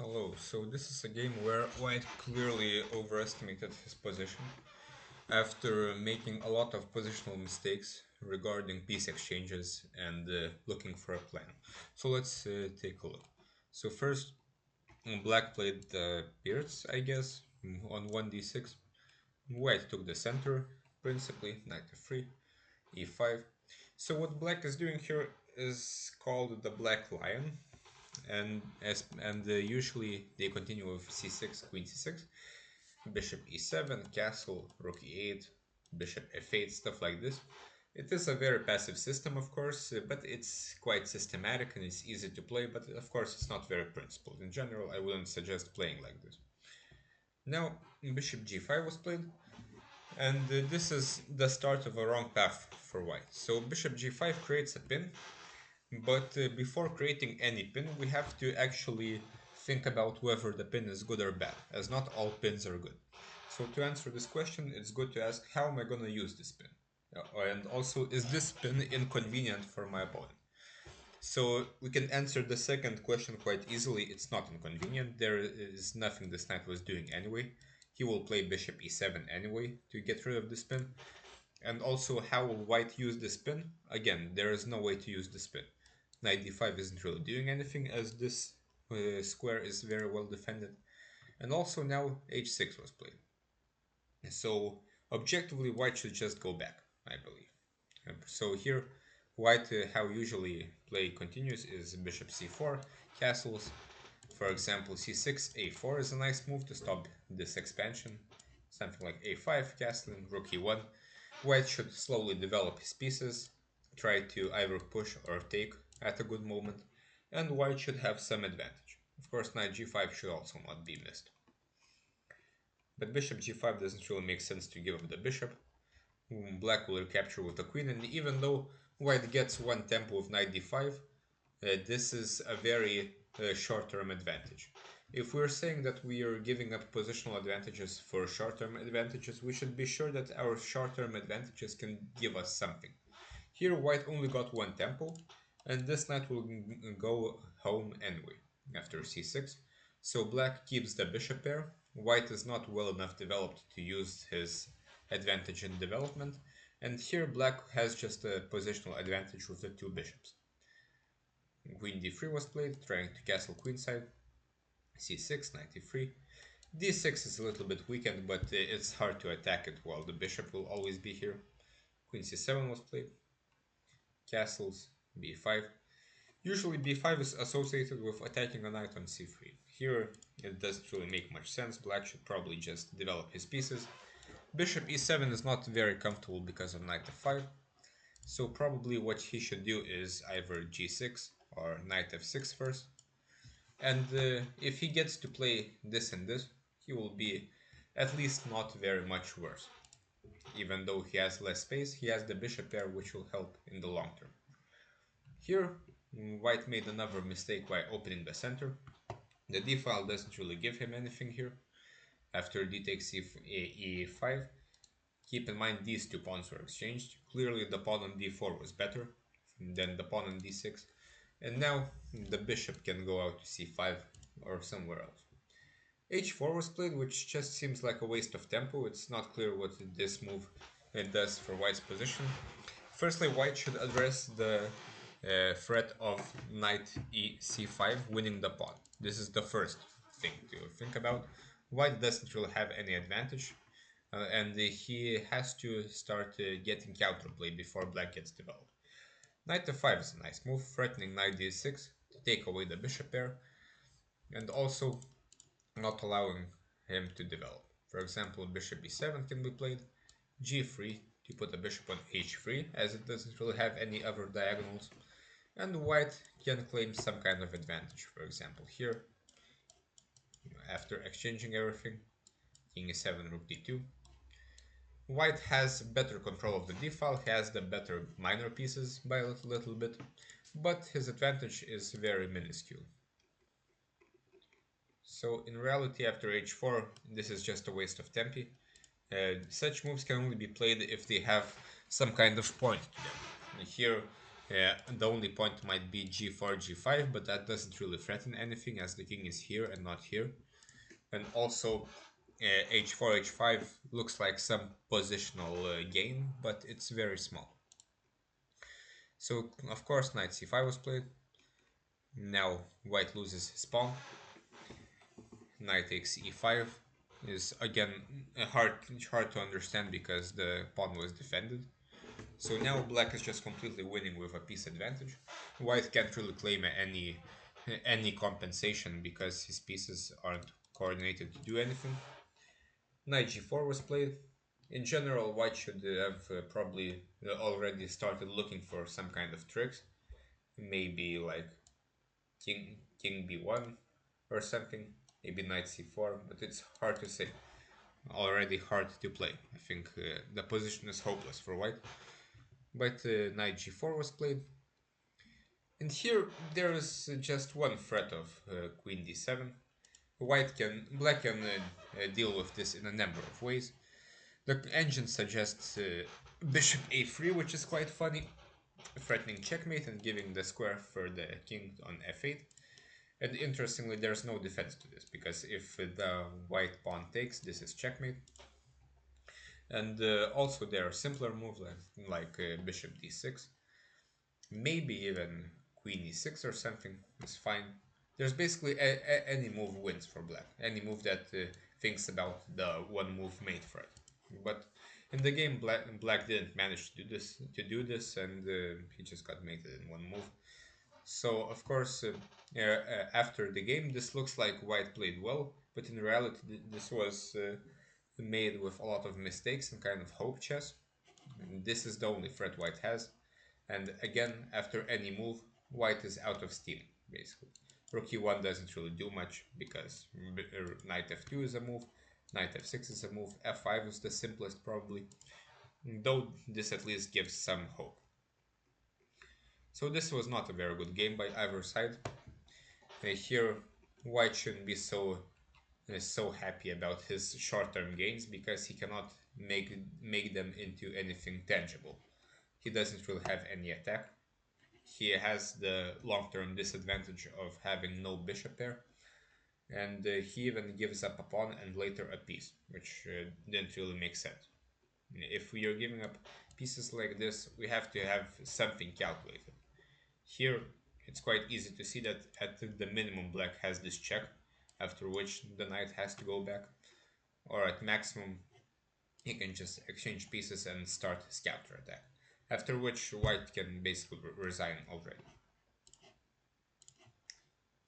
Hello, so this is a game where White clearly overestimated his position after making a lot of positional mistakes regarding piece exchanges and looking for a plan. So let's take a look. So first, Black played the Beards, I guess, on 1d6. White took the center, principally, knight f3, e5. So what Black is doing here is called the Black Lion, and usually they continue with c6, queen c6, bishop e7, castle, rook e8, bishop f8, stuff like this. It is a very passive system, of course, but it's quite systematic and it's easy to play, but of course it's not very principled. In general, I wouldn't suggest playing like this. Now, bishop g5 was played, and this is the start of a wrong path for white. So bishop g5 creates a pin, but before creating any pin, we have to actually think about whether the pin is good or bad, as not all pins are good. So to answer this question, it's good to ask, how am I going to use this pin? And also, is this pin inconvenient for my opponent? So we can answer the second question quite easily. It's not inconvenient. There is nothing this knight was doing anyway. He will play bishop e7 anyway to get rid of this pin. And also, how will white use this pin? Again, there is no way to use this pin. Knight d5 isn't really doing anything as this square is very well defended. And also now h6 was played. So objectively white should just go back, I believe. So here white how usually play continues is bishop c4, castles. For example, c6, a4 is a nice move to stop this expansion. Something like a5, castling, rook e1. White should slowly develop his pieces, try to either push or take at a good moment, and white should have some advantage. Of course, knight g5 should also not be missed. But bishop g5 doesn't really make sense to give up the bishop. Black will recapture with the queen, and even though white gets one tempo with knight d5, this is a very short-term advantage. If we're saying that we are giving up positional advantages for short-term advantages, we should be sure that our short-term advantages can give us something. Here white only got one tempo, and this knight will go home anyway after c6. So black keeps the bishop pair. White is not well enough developed to use his advantage in development, and here black has just a positional advantage with the two bishops. Queen d3 was played, trying to castle queenside. c6, knight e3. d6 is a little bit weakened, but it's hard to attack it while the bishop will always be here. Queen c7 was played, castles, b5. Usually b5 is associated with attacking a knight on c3. Here it doesn't really make much sense. Black should probably just develop his pieces. Bishop e7 is not very comfortable because of knight f5. So probably what he should do is either g6 or knight f6 first. And if he gets to play this and this, he will be at least not very much worse. Even though he has less space, he has the bishop pair which will help in the long term. Here, white made another mistake by opening the center. The d file doesn't really give him anything here. After d takes e5, keep in mind these two pawns were exchanged. Clearly the pawn on d4 was better than the pawn on d6. And now the bishop can go out to c5 or somewhere else. h4 was played, which just seems like a waste of tempo. It's not clear what this move does for white's position. Firstly, white should address the threat of knight c5 winning the pawn. This is the first thing to think about. White doesn't really have any advantage, and he has to start getting counterplay before black gets developed. Knight f5 is a nice move, threatening knight d6 to take away the bishop pair, and also not allowing him to develop. For example, bishop e7 can be played, g3 to put the bishop on h3, as it doesn't really have any other diagonals, and white can claim some kind of advantage. For example, here, after exchanging everything, king e7, rook d2. White has better control of the d-file, he has the better minor pieces by a little bit, but his advantage is very minuscule. So in reality, after h4, this is just a waste of tempi. Such moves can only be played if they have some kind of point to them. Here, The only point might be g4, g5, but that doesn't really threaten anything as the king is here and not here. And also, h4, h5 looks like some positional gain, but it's very small. So, of course, knight c5 was played. Now, white loses his pawn. Knight takes e5 is again hard to understand because the pawn was defended. So now black is just completely winning with a piece advantage. White can't really claim any compensation because his pieces aren't coordinated to do anything. Knight g4 was played. In general, white should have probably already started looking for some kind of tricks. Maybe like king b1 or something. Maybe knight c4, but it's hard to say. Already hard to play. I think the position is hopeless for white. But knight g4 was played. And here there is just one threat of queen d7. Black can deal with this in a number of ways. The engine suggests bishop a3, which is quite funny, threatening checkmate and giving the square for the king on f8. And interestingly, there's no defense to this, because if the white pawn takes, this is checkmate. And also there are simpler moves like bishop d6. Maybe even queen e6 or something is fine. There's basically any move wins for black. Any move that thinks about the one move made for it. But in the game, black didn't manage to do this, and he just got mated in one move. So of course, after the game, this looks like white played well, but in reality, this was made with a lot of mistakes and kind of hope chess. And this is the only threat white has. And again, after any move, white is out of steam, basically. Rook e1 doesn't really do much because knight f2 is a move, knight f6 is a move, f5 is the simplest probably, though this at least gives some hope. So this was not a very good game by either side. Here, white shouldn't be so happy about his short-term gains because he cannot make them into anything tangible. He doesn't really have any attack. He has the long-term disadvantage of having no bishop there, and he even gives up a pawn and later a piece, which didn't really make sense. If we are giving up pieces like this, we have to have something calculated. Here, it's quite easy to see that at the minimum black has this check, after which the knight has to go back, or at maximum he can just exchange pieces and start his counterattack, after which white can basically resign already.